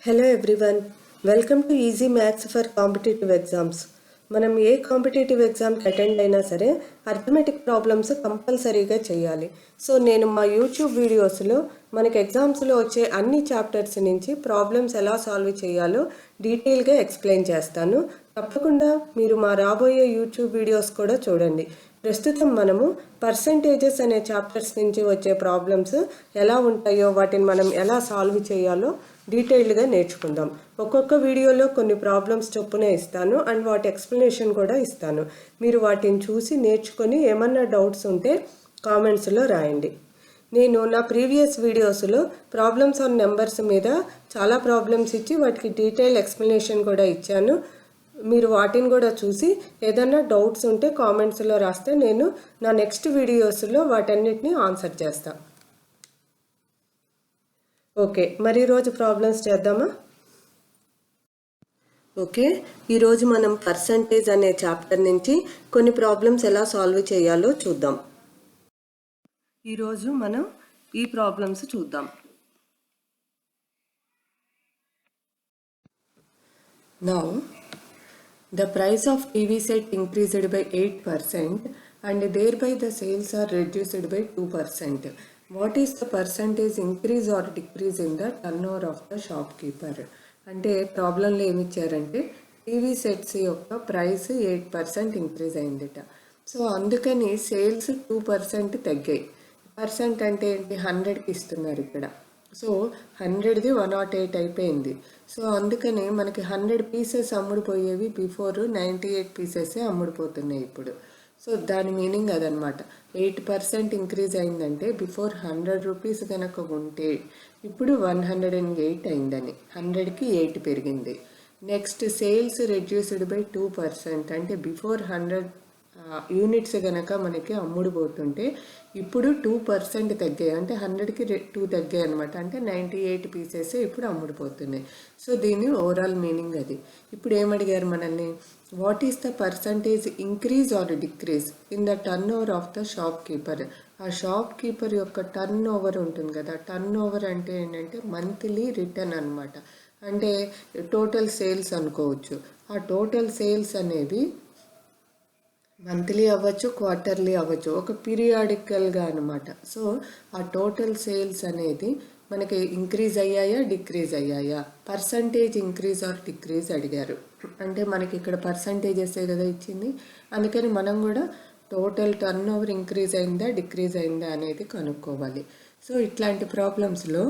Hello everyone, welcome to easy maths for competitive exams. మనం ఏ competitive ఎగ్జామ్కి attend అయినా సరే అర్థమెటిక్ ప్రాబ్లమ్స్ కంపల్సరీగా చేయాలి. సో నేను మా యూట్యూబ్ వీడియోస్లో మనకి ఎగ్జామ్స్లో వచ్చే అన్ని చాప్టర్స్ నుంచి ప్రాబ్లమ్స్ ఎలా సాల్వ్ చేయాలో డీటెయిల్గా ఎక్స్ప్లెయిన్ చేస్తాను. తప్పకుండా మీరు మా రాబోయే యూట్యూబ్ వీడియోస్ కూడా చూడండి. ప్రస్తుతం మనము పర్సంటేజెస్ అనే చాప్టర్స్ నుంచి వచ్చే ప్రాబ్లమ్స్ ఎలా ఉంటాయో వాటిని మనం ఎలా సాల్వ్ చేయాలో డీటెయిల్డ్గా నేర్చుకుందాం. ఒక్కొక్క వీడియోలో కొన్ని ప్రాబ్లమ్స్ చొప్పునే ఇస్తాను అండ్ వాటి ఎక్స్ప్లెనేషన్ కూడా ఇస్తాను. మీరు వాటిని చూసి నేర్చుకొని ఏమన్నా డౌట్స్ ఉంటే కామెంట్స్లో రాయండి. నేను నా ప్రీవియస్ వీడియోస్లో ప్రాబ్లమ్స్ ఆన్ నెంబర్స్ మీద చాలా ప్రాబ్లమ్స్ ఇచ్చి వాటికి డీటెయిల్ ఎక్స్ప్లెనేషన్ కూడా ఇచ్చాను. మీరు వాటిని కూడా చూసి ఏదన్నా డౌట్స్ ఉంటే కామెంట్స్లో రాస్తే నేను నా నెక్స్ట్ వీడియోస్లో వాటన్నిటిని ఆన్సర్ చేస్తాను. ఓకే, మరి ఈరోజు ప్రాబ్లమ్స్ చేద్దామా? ఓకే, ఈరోజు మనం పర్సంటేజ్ అనే చాప్టర్ నుంచి కొన్ని ప్రాబ్లమ్స్ ఎలా సాల్వ్ చేయాలో చూద్దాం. ఈరోజు మనం ఈ ప్రాబ్లమ్స్ చూద్దాం. Now the price of TV set increased by 8% and thereby the sales are reduced by 2%. What is the percentage increase or decrease in the turnover of the shopkeeper? అంటే ప్రాబ్లంలో ఏమి ఇచ్చారంటే టీవీ సెట్స్ యొక్క price 8% increase అయిందిట. So అందుకని sales 2% తగ్గాయి. Percent అంటే ఏంటి, 100కి ఇస్తున్నారు ఇక్కడ. సో 100ది 108 అయిపోయింది. సో అందుకనే మనకి 100 పీసెస్ అమ్ముడుపోయేవి బిఫోర్ 98 పీసెసే అమ్ముడుపోతున్నాయి ఇప్పుడు. సో దాని మీనింగ్ అదనమాట. 8% ఇంక్రీజ్ అయిందంటే బిఫోర్ 100 రూపీస్ కనుక ఉంటే ఇప్పుడు 108 అయిందని, 100కి 8 పెరిగింది. నెక్స్ట్ సేల్స్ రెడ్యూస్డ్ బై 2% అంటే బిఫోర్ 100 యూనిట్స్ కనుక మనకి అమ్ముడుపోతుంటే ఇప్పుడు 2% తగ్గాయి, అంటే 100కి 2 తగ్గాయి అనమాట. అంటే 98 పీసెస్ ఇప్పుడు అమ్ముడుపోతున్నాయి. సో దీని ఓవరాల్ మీనింగ్ అది. ఇప్పుడు ఏమడిగారు మనల్ని, what is the percentage increase or decrease in the turnover of the shop keeper. ఆ షాప్ కీపర్ యొక్క టర్న్ ఓవర్ ఉంటుంది కదా, టర్న్ ఓవర్ అంటే ఏంటంటే మంత్లీ రిటర్న్ అనమాట. అంటే టోటల్ సేల్స్ అనుకోవచ్చు. ఆ టోటల్ సేల్స్ అనేవి మంత్లీ అవ్వచ్చు, క్వార్టర్లీ అవ్వచ్చు, ఒక పీరియాడికల్గా అనమాట. సో ఆ టోటల్ సేల్స్ అనేది మనకి ఇంక్రీజ్ అయ్యాయా డిక్రీజ్ అయ్యాయా, పర్సంటేజ్ ఇంక్రీజ్ ఆర్ డిక్రీజ్ అడిగారు. అంటే మనకి ఇక్కడ పర్సంటేజెసే కదా ఇచ్చింది, అందుకని మనం కూడా టోటల్ టర్న్ ఓవర్ ఇంక్రీజ్ అయిందా డిక్రీజ్ అయిందా అనేది కనుక్కోవాలి. సో ఇట్లాంటి ప్రాబ్లమ్స్లో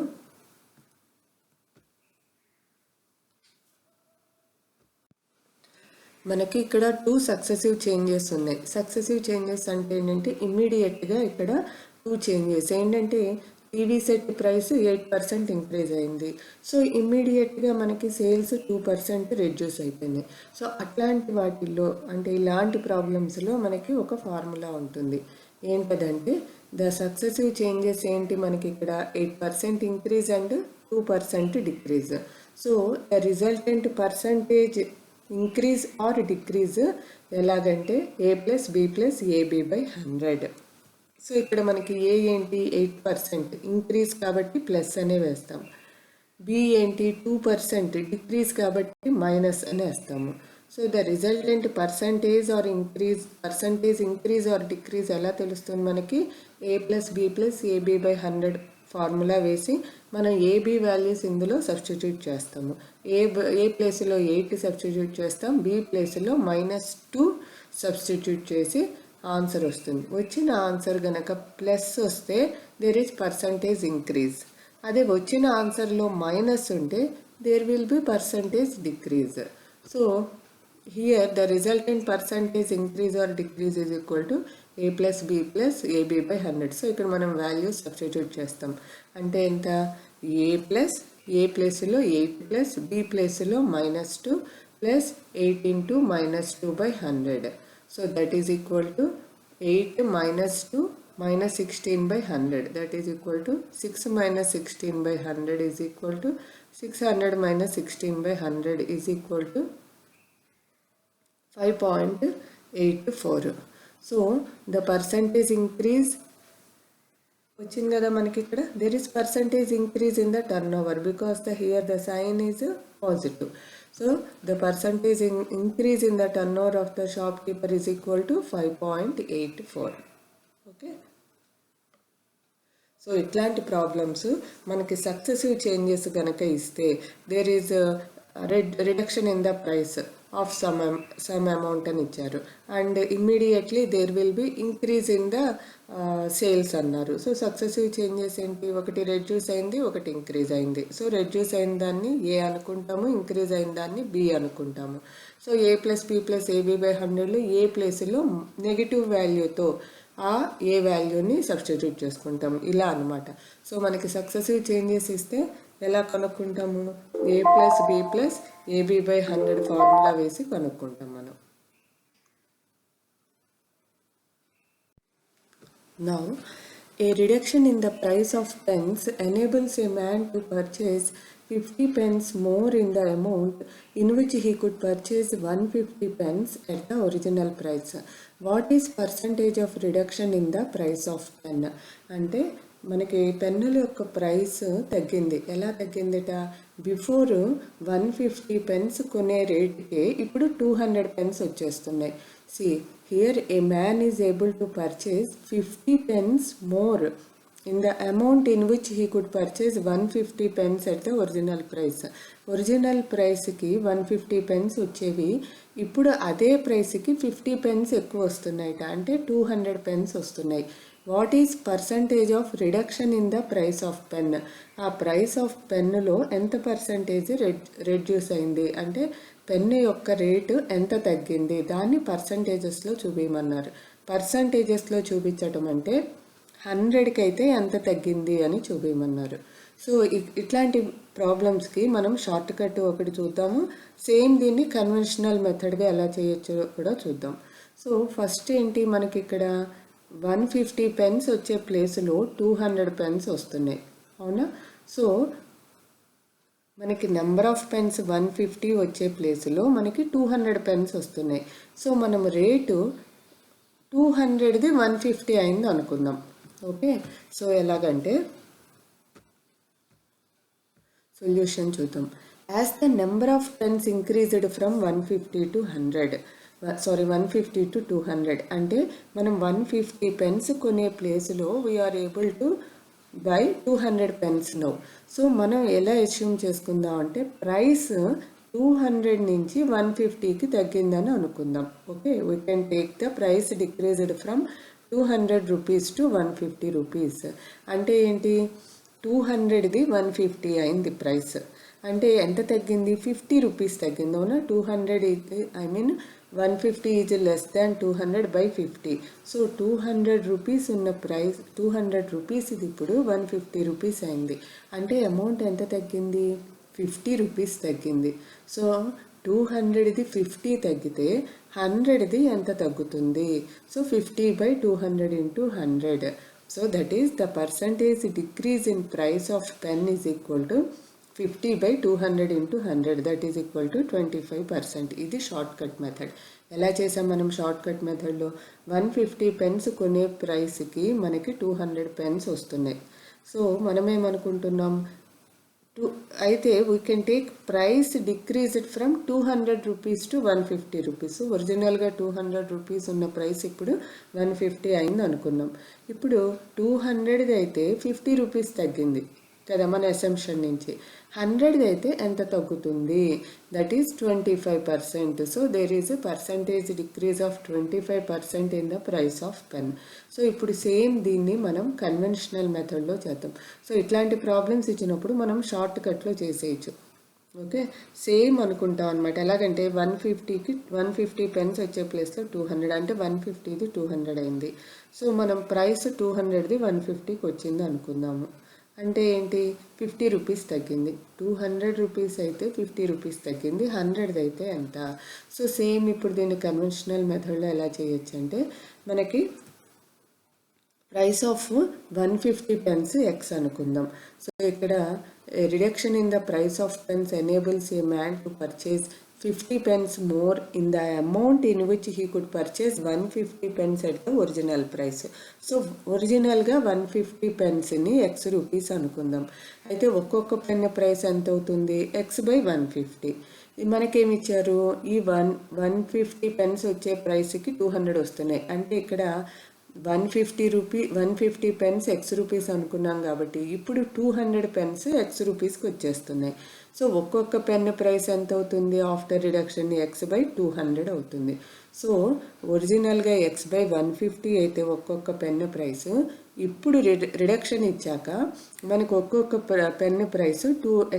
మనకి ఇక్కడ 2 సక్సెసివ్ చేంజెస్ ఉన్నాయి. సక్సెసివ్ చేంజెస్ అంటే ఏంటంటే ఇమ్మీడియట్గా ఇక్కడ 2 చేంజెస్ ఏంటంటే టీవీ సెట్ ప్రైస్ 8% ఇంక్రీజ్ అయింది. సో ఇమ్మీడియట్గా మనకి సేల్స్ 2% రెడ్యూస్ అయిపోయింది. సో అట్లాంటి వాటిల్లో అంటే ఇలాంటి ప్రాబ్లమ్స్లో మనకి ఒక ఫార్ములా ఉంటుంది. ఏంటంటే ద సక్సెసివ్ చేంజెస్ ఏంటి, మనకి ఇక్కడ 8% increase and 2% decrease. So the resultant percentage increase or decrease ఎలాగంటే A plus B plus AB by 100. So ఇక్కడ మనకి ఏ ఏంటి 8% ఇంక్రీజ్ కాబట్టి ప్లస్ అనే వేస్తాం. బి ఏంటి 2% డిక్రీజ్ కాబట్టి మైనస్ అని వేస్తాము. So the resultant percentage increase or decrease ఎలా తెలుస్తుంది మనకి, A plus B plus AB by 100 formula వేసి మనం ఏబి వాల్యూస్ ఇందులో సబ్స్టిట్యూట్ చేస్తాము. ఏ ప్లేస్లో 8 సబ్స్టిట్యూట్ చేస్తాం, బి ప్లేస్లో -2 సబ్స్టిట్యూట్ చేసి ఆన్సర్ వస్తుంది. వచ్చిన ఆన్సర్ కనుక ప్లస్ వస్తే దేర్ ఈజ్ పర్సంటేజ్ ఇంక్రీజ్. అదే వచ్చిన ఆన్సర్లో మైనస్ ఉంటే there will be percentage decrease. So here the resultant percentage increase or decrease is equal to A plus B plus AB by 100. So ఇక్కడ మనం వాల్యూస్ సబ్స్టిట్యూట్ చేస్తాం. అంటే ఎంత, ఏ ప్లేస్లో 8 ప్లస్ బి ప్లేస్లో -2 plus 8 into -2 by 100. So that is equal to 8 -2 -16 by 100. That is equal to 6 minus 16 by 100 is equal to 600 minus 16 by 100 is equal to 5.84. So the percentage increase వచ్చింది కదా మనకి ఇక్కడ. There is percentage increase in the turnover because here the sign is positive. So the percentage increase in the turnover of the shopkeeper is equal to 5.84. Okay. So ఇట్లాంటి problems మనకి successive changes కనుక ఇస్తే there is reduction in the price of some amount అని ఇచ్చారు and immediately there will be increase in the sales అన్నారు. So successive changes ఏంటి, ఒకటి reduce అయింది, ఒకటి ఇంక్రీజ్ అయింది. సో రెడ్యూస్ అయిన దాన్ని ఏ అనుకుంటాము, ఇంక్రీజ్ అయిన దాన్ని బి అనుకుంటాము. సో A + B + AB/100లో ఏ ప్లేస్లో నెగిటివ్ వాల్యూతో ఆ ఏ వాల్యూని సబ్స్టిట్యూట్ చేసుకుంటాం ఇలా అనమాట. సో మనకి సక్సెసివ్ చేంజెస్ ఇస్తే ఎలా కనుక్కుంటాము, A + B + AB/100 ఫార్ములా వేసి కనుక్కుంటాం మనం. Now, a reduction in the price of pens enables a man to purchase 50 pence more in the amount in which he could purchase 150 pence at the original price. What is percentage of reduction in the price of pen? అంటే మనకి పెన్నుల యొక్క price తగ్గింది. ఎలా తగ్గిందిట, before 150 pens కొనే రేట్కే ఇప్పుడు 200 pens వచ్చేస్తున్నాయి. See here A man is able to purchase 50 pens more in the amount in which he could purchase 150 pence at the original price. Original ప్రైస్కి 150 pens వచ్చేవి ఇప్పుడు అదే ప్రైస్కి 50 పెన్స్ ఎక్కువ వస్తున్నాయిట, అంటే 200 పెన్స్ వస్తున్నాయి. What is percentage of reduction in the price of pen? ఆ price of పెన్నులో ఎంత పర్సంటేజ్ రెడ్యూస్ అయింది, అంటే పెన్ను యొక్క రేటు ఎంత తగ్గింది, దాన్ని పర్సంటేజెస్లో చూపించమన్నారు. పర్సంటేజెస్లో చూపించటం అంటే 100కి అయితే ఎంత తగ్గింది అని చూపించమన్నారు. సో ఇట్లాంటి ప్రాబ్లమ్స్కి మనం షార్ట్ కట్ ఒకటి చూద్దాము, సేమ్ దీన్ని కన్వెన్షనల్ మెథడ్గా ఎలా చేయొచ్చో కూడా చూద్దాం. సో ఫస్ట్ ఏంటి, మనకి ఇక్కడ 150 పెన్స్ వచ్చే ప్లేస్లో 200 పెన్స్ వస్తున్నాయి, అవునా. సో మనకి నెంబర్ ఆఫ్ పెన్స్ 150 వచ్చే ప్లేస్లో మనకి 200 పెన్స్ వస్తున్నాయి. సో మనం రేటు 200ది 150 అయింది అనుకుందాం. ఓకే. సో ఎలాగంటే సొల్యూషన్ చూద్దాం. As the number of pens increased from 150 to 200 అంటే మనం 150 పెన్స్ కొనే ప్లేస్లో we are able to buy 200 pens now. So మనం ఎలా అస్యూమ్ చేసుకుందాం అంటే ప్రైస్ 200 నుంచి 150కి తగ్గిందని అనుకుందాం. Okay, we can take the price decreased from 200 rupees to 150 rupees. అంటే ఏంటి, 200ది 150 అయింది ప్రైస్, అంటే ఎంత తగ్గింది, 50 రూపీస్ తగ్గింది, అవునా. 200 150 is less than 200/50. So 200 rupees ఉన్న ప్రైస్ 200 రూపీస్ ఇది ఇప్పుడు 150 రూపీస్ అయింది, అంటే అమౌంట్ ఎంత తగ్గింది, 50 రూపీస్ తగ్గింది. సో 200ది 50 తగ్గితే 100ది ఎంత తగ్గుతుంది, so 50/200 into 100. So that is the percentage decrease in price of pen is equal to 50/200 into 100, that is equal to 25%. ఇది షార్ట్ కట్ మెథడ్. ఎలా చేసాం మనం షార్ట్ కట్ మెథడ్లో, 150 పెన్స్ కొనే ప్రైస్కి మనకి 200 పెన్స్ వస్తున్నాయి. సో మనమేమనుకుంటున్నాం, అయితే we can take price decreased from 200 rupees to 150 rupees. ఒరిజినల్గా 200 రూపీస్ ఉన్న ప్రైస్ ఇప్పుడు 150 అయింది అనుకున్నాం. ఇప్పుడు 200ది అయితే 50 రూపీస్ తగ్గింది కదా మన అసంప్షన్ నుంచి. 100ది అయితే ఎంత తగ్గుతుంది, that is 25%. So there is a percentage decrease of 25% in the price of pen. So ఇప్పుడు సేమ్ దీన్ని మనం కన్వెన్షనల్ మెథడ్లో చేద్దాం. సో ఇట్లాంటి ప్రాబ్లమ్స్ ఇచ్చినప్పుడు మనం షార్ట్ కట్లో చేసేయచ్చు. ఓకే, సేమ్ అనుకుంటాం అనమాట. ఎలాగంటే 150 పెన్స్ వచ్చే ప్లేస్లో 200, అంటే 150ది 200 అయింది. సో మనం ప్రైస్ 200ది 150కి వచ్చింది అనుకుందాము. అంటే ఏంటి, 50 రూపీస్ తగ్గింది. 200 రూపీస్ అయితే 50 రూపీస్ తగ్గింది, 100ది అయితే ఎంత. సో సేమ్ ఇప్పుడు దీన్ని కన్వెన్షనల్ మెథడ్లో ఎలా చేయొచ్చు అంటే, మనకి ప్రైస్ ఆఫ్ 150 పెన్స్ ఎక్స్ అనుకుందాం. సో ఇక్కడ reduction in the price of pens enables A man to purchase 50 pence more in the amount in which he could purchase 150 pence at the original price. So ఒరిజినల్గా 150 పెన్స్ని X rupees అనుకుందాం. అయితే ఒక్కొక్క pen price ఎంత అవుతుంది? x/150. మనకేమి ఇచ్చారు? ఈ 150 pens వచ్చే ప్రైస్కి 200 వస్తున్నాయి. అంటే ఇక్కడ 150 పెన్స్ ఎక్స్ రూపీస్ అనుకున్నాం కాబట్టి ఇప్పుడు 200 పెన్స్ ఎక్స్ రూపీస్కి వచ్చేస్తున్నాయి. సో ఒక్కొక్క పెన్ ప్రైస్ ఎంత అవుతుంది? ఆఫ్టర్ రిడక్షన్ x/200 అవుతుంది. సో ఒరిజినల్గా x/150 అయితే ఒక్కొక్క పెన్ ప్రైస్, ఇప్పుడు రిడక్షన్ ఇచ్చాక మనకు ఒక్కొక్క పెన్ ప్రైస్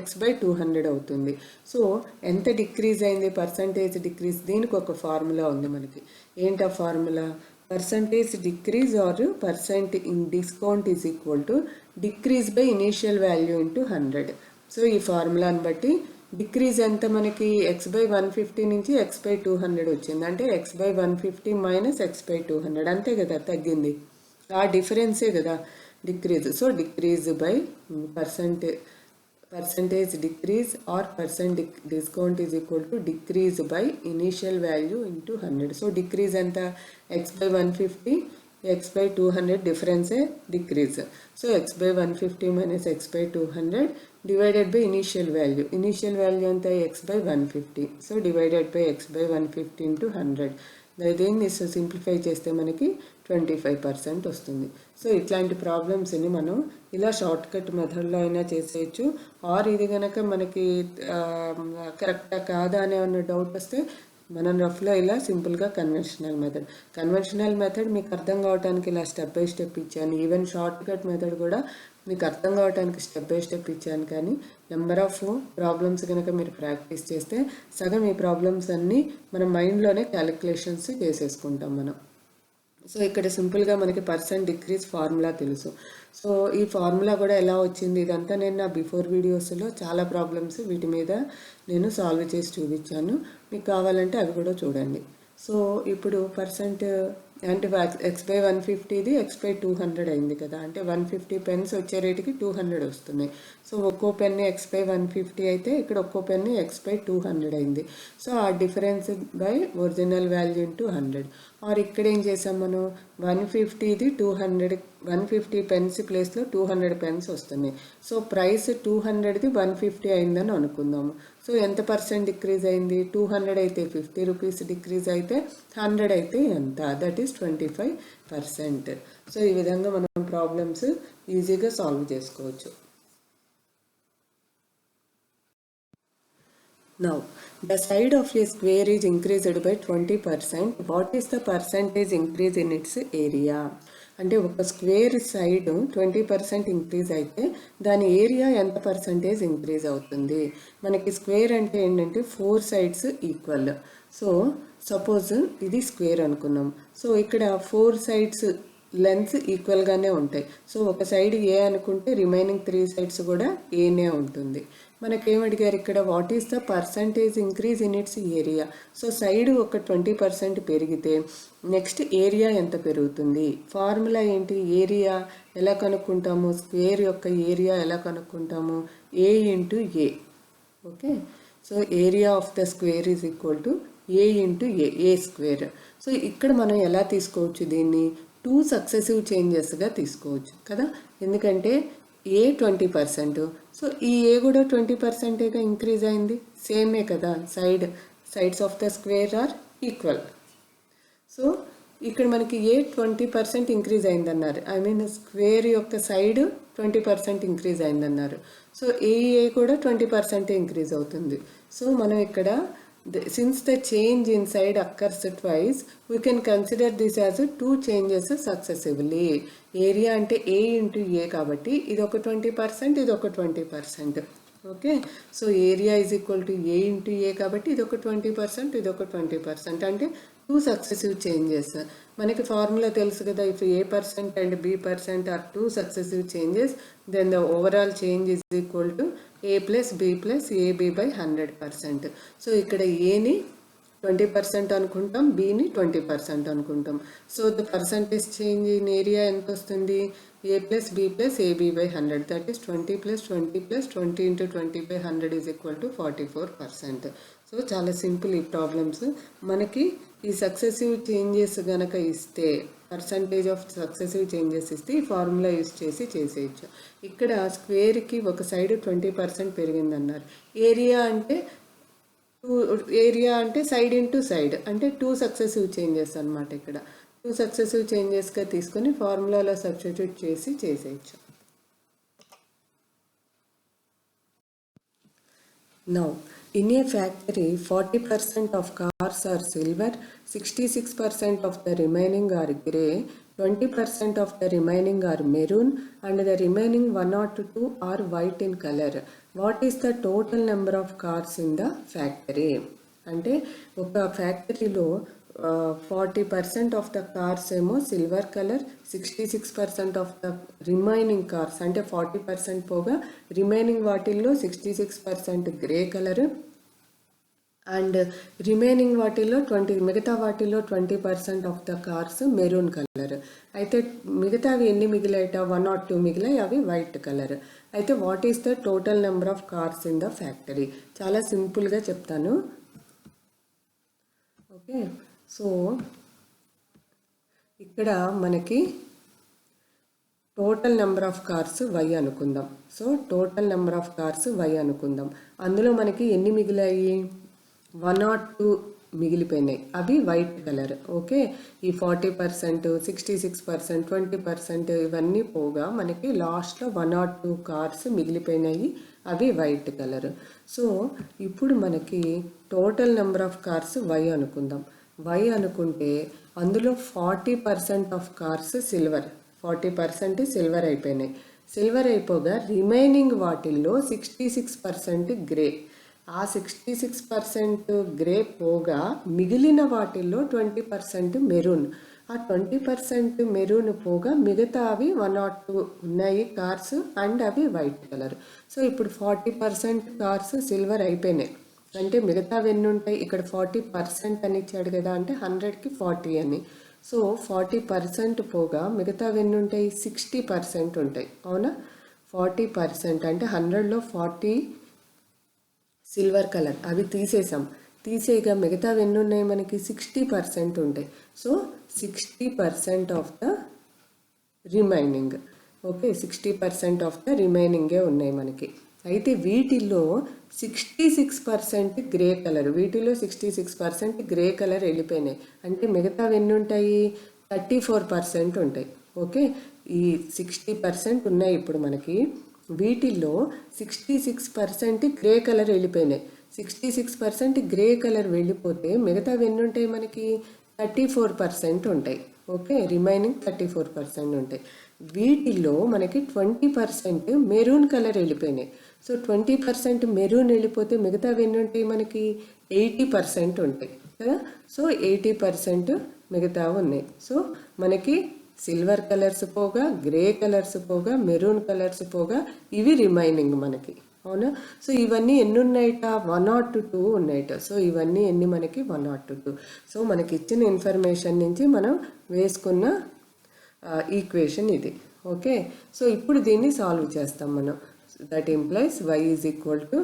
x/200 అవుతుంది. సో ఎంత డిక్రీజ్ అయింది? Percentage decrease. దీనికి ఒక ఫార్ములా ఉంది మనకి. ఏంటి ఆ formula? percentage decrease or percent in discount is equal to decrease by initial value into 100. So ఈ ఫార్ములాని బట్టి డిక్రీజ్ ఎంత మనకి? x/150 నుంచి x/200 వచ్చింది. అంటే x/150 మైనస్ x/200 అంతే కదా తగ్గింది. ఆ డిఫరెన్సే కదా decrease. So decrease by percentage decrease or percent discount is equal to decrease by initial value into 100. So decrease anta x/150 x/200 difference decrease. So x/150 minus x/200 divided by initial value. Initial value anta x/150. So divided by x/150 into 100. దీన్ని simplify చేస్తే మనకి 25% వస్తుంది. So ఇట్లాంటి ప్రాబ్లమ్స్ని మనం ఇలా short cut మెథడ్లో అయినా చేసేయచ్చు. ఆర్ ఇది కనుక మనకి కరెక్టా కాదా అనే ఉన్న డౌట్ వస్తే మనం రఫ్లో ఇలా సింపుల్గా కన్వెన్షనల్ మెథడ్ మీకు అర్థం కావడానికి ఇలా స్టెప్ బై స్టెప్ ఇచ్చాను. ఈవెన్ షార్ట్ కట్ మెథడ్ కూడా మీకు అర్థం కావడానికి స్టెప్ బై స్టెప్ ఇచ్చాను. కానీ నెంబర్ ఆఫ్ ప్రాబ్లమ్స్ కనుక మీరు ప్రాక్టీస్ చేస్తే సగం ఈ ప్రాబ్లమ్స్ అన్నీ మన మైండ్లోనే క్యాలిక్యులేషన్స్ చేసేసుకుంటాం మనం. సో ఇక్కడ సింపుల్గా మనకి పర్సెంట్ డిక్రీజ్ ఫార్ములా తెలుసు. సో ఈ ఫార్ములా కూడా ఎలా వచ్చింది ఇదంతా నేను నా బిఫోర్ వీడియోస్లో చాలా ప్రాబ్లమ్స్ వీటి మీద నేను సాల్వ్ చేసి చూపించాను. మీకు కావాలంటే అవి కూడా చూడండి. సో ఇప్పుడు పర్సెంట్ అంటే x/150ది x/200 అయింది కదా. అంటే 150 పెన్స్ వచ్చే రేటుకి 200 వస్తున్నాయి. సో ఒక్కో పెన్ x/150 అయితే ఇక్కడ ఒక్కో పెన్ x/200 అయింది. సో ఆ difference by original value into 100. Or ఇక్కడ ఏం చేసాం మనం? 150ది 200 150 పెన్స్ ప్లేస్లో 200 పెన్స్ వస్తున్నాయి. సో ప్రైస్ 200ది 150 అయిందని అనుకుందాము. సో ఎంత పర్సెంట్ డిక్రీజ్ అయింది? 200 అయితే 50 రూపీస్ డిక్రీజ్ అయితే 100 అయితే ఎంత? That is 25%. సో ఈ విధంగా మనం ప్రాబ్లమ్స్ ఈజీగా సాల్వ్ చేసుకోవచ్చు. Now, the side of a square is increased by 20%. What is the percentage increase in its area? అంటే ఒక స్క్వేర్ సైడ్ 20% ఇంక్రీజ్ అయితే దాని ఏరియా ఎంత పర్సంటేజ్ ఇంక్రీజ్ అవుతుంది? మనకి స్క్వేర్ అంటే ఏంటంటే 4 సైడ్స్ ఈక్వల్. సో సపోజ్ ఇది స్క్వేర్ అనుకున్నాం. సో ఇక్కడ 4 సైడ్స్ లెన్స్ ఈక్వల్గానే ఉంటాయి. సో ఒక సైడ్ ఏ అనుకుంటే రిమైనింగ్ 3 సైడ్స్ కూడా ఏనే ఉంటుంది. మనకేమడిగారు ఇక్కడ? What is the percentage increase in its area. So side ఒక 20% పెరిగితే నెక్స్ట్ ఏరియా ఎంత పెరుగుతుంది? ఫార్ములా ఏంటి? ఏరియా ఎలా కనుక్కుంటాము? స్క్వేర్ యొక్క ఏరియా ఎలా కనుక్కుంటాము? A into A. Okay. So area of the square is equal to A into A square. So ఇక్కడ మనం ఎలా తీసుకోవచ్చు దీన్ని? 2 సక్సెసివ్ చేంజెస్గా తీసుకోవచ్చు కదా. ఎందుకంటే ఏ 20%. సో ఈ ఏ కూడా 20%గా ఇంక్రీజ్ అయింది. సేమే కదా. Sides of the square are equal. So ఇక్కడ మనకి ఏ 20% ఇంక్రీజ్ అయిందన్నారు. ఐ మీన్ స్క్వేర్ యొక్క సైడ్ 20% ఇంక్రీజ్ అయిందన్నారు. సో ఏ కూడా 20% ఇంక్రీజ్ అవుతుంది. సో మనం ఇక్కడ since the change in side occurs twice, we can consider this as 2 changes successively. Area అంటే ఏ ఇంటూ ఏ కాబట్టి ఇది ఒక 20%, ఇది ఒక 20%. Okay. So area is equal to A into A కాబట్టి ఇది ఒక 20%, ఇది ఒక 20%. అంటే 2 సక్సెసివ్ చేంజెస్. మనకి ఫార్ములా తెలుసు కదా. If A% and B% are 2 successive changes then the overall change is equal to A plus B plus AB by 100%. So ఇక్కడ ఏని 20% అనుకుంటాం, బిని 20% అనుకుంటాం. So the percentage change in area ఎంత వస్తుంది? A plus B plus AB by 100, that is 20 plus 20 plus 20 into 20 by 100 is equal to 44%. So చాలా simple ఈ problems. మనకి ఈ సక్సెసివ్ చేంజెస్ గనక ఇస్తే, పర్సంటేజ్ ఆఫ్ సక్సెసివ్ చేంజెస్ ఇస్తే ఈ ఫార్ములా యూస్ చేసి చేసేయచ్చు. ఇక్కడ స్క్వేర్కి ఒక సైడ్ 20% పెరిగిందన్నారు. ఏరియా అంటే సైడ్ ఇంటూ సైడ్ అంటే 2 సక్సెసివ్ చేంజెస్ అనమాట. ఇక్కడ 2 సక్సెసివ్ చేంజెస్గా తీసుకొని ఫార్ములాలో సబ్స్టిట్యూట్ చేసి చేసేయచ్చు. Now, in a factory, 40% of cars are silver, 66% of the remaining are grey, 20% of the remaining are maroon, and the remaining 1 or 2 are white in color. What is the total number of cars in the factory? అంటే ఒక ఫ్యాక్టరీలో 40% of the cars ఏమో silver colour, 66% of the remaining cars అంటే 40% పోగా remaining వాటిల్లో 66% grey colour and remaining వాటిల్లో మిగతా వాటిల్లో 20% of the cars maroon colour. అయితే మిగతావి ఎన్ని మిగిలాయట? 1 or 2 మిగిలాయి, అవి వైట్ కలర్. అయితే what is the total number of cars in the factory? చాలా సింపుల్గా చెప్తాను. ఓకే, సో ఇక్కడ మనకి total number of cars Y అనుకుందాం. So total number of cars Y అనుకుందాం. అందులో మనకి ఎన్ని మిగిలాయి? 1 or 2 మిగిలిపోయినాయి, అవి వైట్ కలర్. ఓకే, ఈ 40%, 66%, 20% ఇవన్నీ పోగా మనకి లాస్ట్లో 1 or 2 కార్స్ మిగిలిపోయినాయి, అవి వైట్ కలర్. సో ఇప్పుడు మనకి total number of cars Y అనుకుందాం. వై అనుకుంటే అందులో 40% ఆఫ్ కార్స్ సిల్వర్, 40% సిల్వర్ అయిపోయినాయి. సిల్వర్ అయిపోగా రిమైనింగ్ వాటిల్లో 66% గ్రే. ఆ 66% గ్రే పోగా మిగిలిన వాటిల్లో 20% మెరూన్. ఆ 20% మెరూన్ పోగా మిగతా అవి 1 or 2 ఉన్నాయి కార్స్ అండ్ అవి వైట్ కలర్. సో ఇప్పుడు 40% కార్స్ సిల్వర్ అయిపోయినాయి. అంటే మిగతావి ఎన్ని ఉంటాయి? ఇక్కడ 40% అని ఇచ్చాడు కదా, అంటే 100కి 40 అని. సో 40% పోగా మిగతావి ఎన్ని ఉంటాయి? 60% ఉంటాయి. అవునా? 40% అంటే 100లో 40 సిల్వర్ కలర్, అవి తీసేసాం. తీసేయగా మిగతావి ఎన్ని ఉన్నాయి మనకి? 60% ఉంటాయి. So 60% of the remaining. Okay, 60% of the రిమైనింగే ఉన్నాయి మనకి. అయితే వీటిల్లో 66% గ్రే కలర్, వీటిలో 66% గ్రే కలర్ వెళ్ళిపోయినాయి. అంటే మిగతావి ఎన్ని ఉంటాయి? 34% ఉంటాయి. ఓకే, ఈ 60% ఉన్నాయి ఇప్పుడు మనకి. వీటిల్లో 66% గ్రే కలర్ వెళ్ళిపోయినాయి. 66% గ్రే కలర్ వెళ్ళిపోతే మిగతావి ఎన్ని ఉంటాయి మనకి? 34% ఉంటాయి. ఓకే, రిమైనింగ్ 34% ఉంటాయి. వీటిల్లో మనకి 20% మెరూన్ కలర్ వెళ్ళిపోయినాయి. సో 20% మెరూన్ వెళ్ళిపోతే మిగతావి ఎన్ని ఉంటాయి మనకి? 80% ఉంటాయి కదా. సో 80% మిగతా ఉన్నాయి. సో మనకి సిల్వర్ కలర్స్ పోగా, గ్రే కలర్స్ పోగా, మెరూన్ కలర్స్ పోగా ఇవి రిమైనింగ్ మనకి. అవునా? సో ఇవన్నీ ఎన్ని ఉన్నాయట? 1 or 2 ఉన్నాయట. సో ఇవన్నీ ఎన్ని మనకి? 1 or 2. సో మనకి ఇచ్చిన ఇన్ఫర్మేషన్ నుంచి మనం వేసుకున్న ఈక్వేషన్ ఇది. ఓకే, సో ఇప్పుడు దీన్ని సాల్వ్ చేస్తాం మనం. That implies y is equal to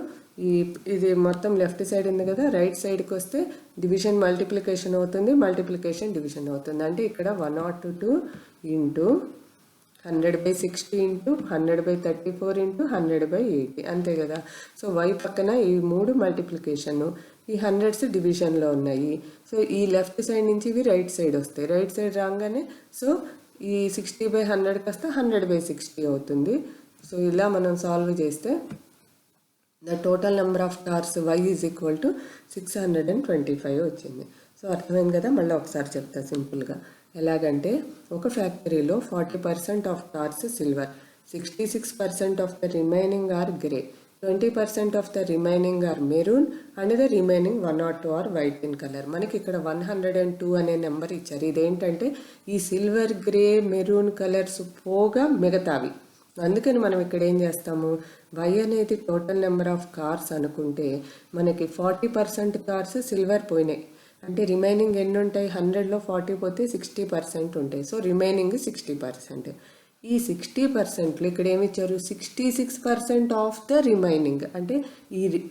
ఇది మొత్తం లెఫ్ట్ సైడ్ ఉంది కదా, రైట్ సైడ్కి వస్తే డివిజన్ మల్టిప్లికేషన్ అవుతుంది, మల్టిప్లికేషన్ డివిజన్ అవుతుంది. అంటే ఇక్కడ 1 or 2 ఇంటూ 100/60 ఇంటూ 100/34 ఇంటూ 100/80 అంతే కదా. సో y పక్కన ఈ 3 మల్టిప్లికేషన్, ఈ 100s డివిజన్లో ఉన్నాయి. సో ఈ లెఫ్ట్ సైడ్ నుంచి ఇవి రైట్ సైడ్ వస్తాయి. రైట్ సైడ్ రాగానే సో ఈ 60/100 కాస్త 100/60 అవుతుంది. సో ఇలా మనం సాల్వ్ చేస్తే the total number of cars y is equal to 625 వచ్చింది. సో అర్థమైంది కదా. మళ్ళీ ఒకసారి చెప్తా సింపుల్గా. ఎలాగంటే ఒక ఫ్యాక్టరీలో 40% of cars silver, 66% of the remaining are grey, 20% of the remaining are maroon and the remaining 1 or 2 are white in colour. మనకి ఇక్కడ 102 అనే నెంబర్ ఇచ్చారు. ఇదేంటంటే ఈ సిల్వర్, గ్రే, మెరూన్ కలర్స్ పోగా మిగతావి. అందుకని మనం ఇక్కడ ఏం చేస్తాము? y అనేది టోటల్ నెంబర్ ఆఫ్ కార్స్ అనుకుంటే మనకి 40% కార్స్ సిల్వర్ పోయినాయి. అంటే రిమైనింగ్ ఎన్ని ఉంటాయి? 100లో 40 పోతే 60% ఉంటాయి. So remaining 60%. ఈ 60%లో ఇక్కడ ఏమి ఇచ్చారు, 66% ఆఫ్ ద రిమైనింగ్, అంటే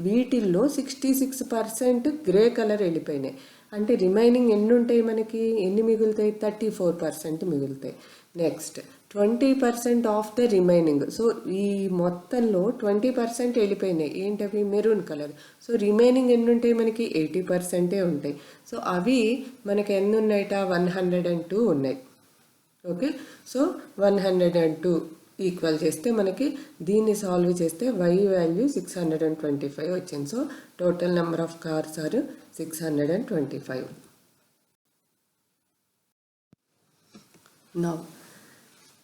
వీటిల్లో 66% గ్రే కలర్ వెళ్ళిపోయినాయి. అంటే రిమైనింగ్ ఎన్ని ఉంటాయి మనకి, ఎన్ని మిగులుతాయి, 34% మిగులుతాయి. Next 20% of the remaining. So ఈ మొత్తంలో 20% వెళ్ళిపోయినాయి, ఏంటవి, మెరూన్ కలర్. సో రిమైనింగ్ ఎన్ని ఉంటాయి మనకి, 80% ఉంటాయి. సో అవి మనకి ఎన్ని ఉన్నాయట, 102 ఉన్నాయి. ఓకే, సో 102 ఈక్వల్ చేస్తే మనకి దీన్ని సాల్వ్ చేస్తే y వాల్యూ 625 వచ్చింది. So total number of cars are 625. Now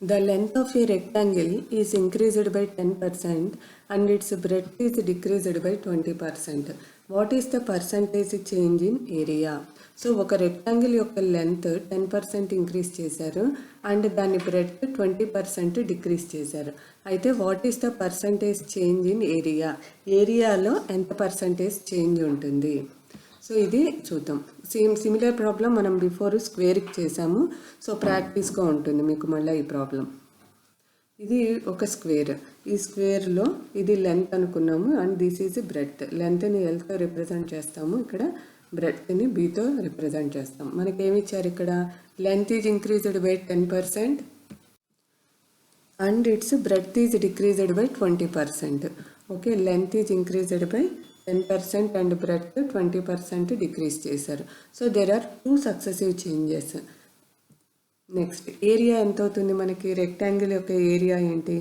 the length of a rectangle is increased by 10% and its breadth is decreased by 20%. What is the percentage change in area? So ఒక rectangle యొక్క length 10% increase చేశారు and దాని breadth 20% decrease చేశారు. అయితే what is the percentage change in area, ఏరియాలో ఎంత percentage change ఉంటుంది? So ఇది చూద్దాం. సిమిలర్ ప్రాబ్లం మనం బిఫోర్ స్క్వేర్కి చేసాము. సో ప్రాక్టీస్గా ఉంటుంది మీకు మళ్ళీ ఈ ప్రాబ్లం. ఇది ఒక స్క్వేర్, ఈ స్క్వేర్లో ఇది లెంత్ అనుకున్నాము అండ్ దిస్ ఈజ్ బ్రెడ్త్. లెంత్ని ఎల్తో రిప్రజెంట్ చేస్తాము, ఇక్కడ బ్రెడ్త్ని బీతో రిప్రజెంట్ చేస్తాం. మనకి ఏమి ఇచ్చారు ఇక్కడ, length is increased by 10% and its breadth is decreased by 20%. Okay, length is increased by 10% and breadth 20% decrease చేశారు. So there are 2 successive changes. Next area ఎంత అవుతుంది మనకి, రెక్టాంగిల్ యొక్క ఏరియా ఏంటి,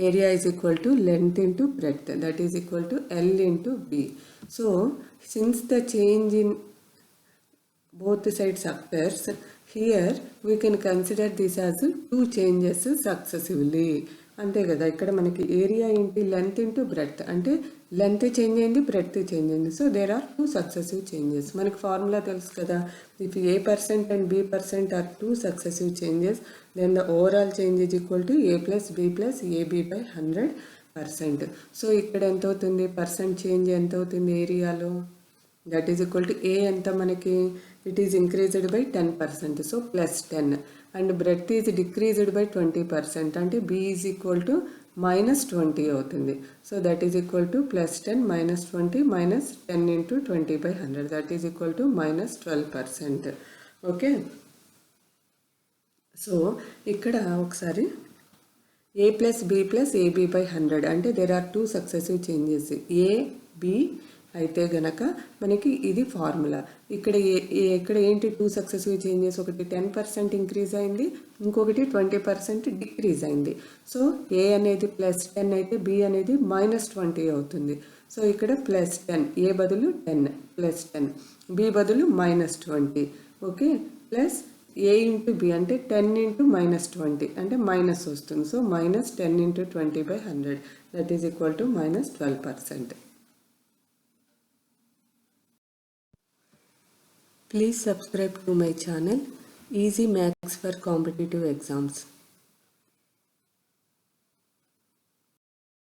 area is equal to length into breadth, that is equal to L into B. So since the change in both sides occurs, here we can consider this as 2 changes successively. అంతే కదా, ఇక్కడ మనకి area ఏంటి, length into breadth, అంటే length change అయింది, breadth change అయింది. So there are 2 successive changes. మనకి formula తెలుసు కదా, if A% and B% are 2 successive changes then the overall change is equal to A plus B plus AB by 100%. So ఇక్కడ ఎంత అవుతుంది, percent change ఎంత అవుతుంది ఏరియాలో, that is equal to A ఎంత మనకి, it is increased by 10%, so plus 10, and breadth is decreased by 20%, అంటే B is equal to -20 అవుతుంది. So that is equal to plus 10 -20 -10 into 20/100, that is equal to -12%. Okay, so ఇక్కడ ఒకసారి A plus B plus AB by 100, అంటే there are 2 successive changes, A B అయితే గనక మనకి ఇది formula. ఇక్కడ ఇక్కడ ఏంటి 2 సక్సెసివ్ చేంజెస్, ఒకటి 10% ఇంక్రీజ్ అయింది, ఇంకొకటి 20% డిక్రీజ్ అయింది. సో ఏ అనేది +10 అయితే B అనేది -20 అవుతుంది. సో ఇక్కడ +10, ఏ బదులు 10 +10, B బదులు -20. Okay, plus A into B అంటే 10 ఇంటూ -20 అంటే మైనస్ వస్తుంది. So -10 into 20/100, that is equal to -12%. Please subscribe to my channel, Easy Maths for Competitive Exams.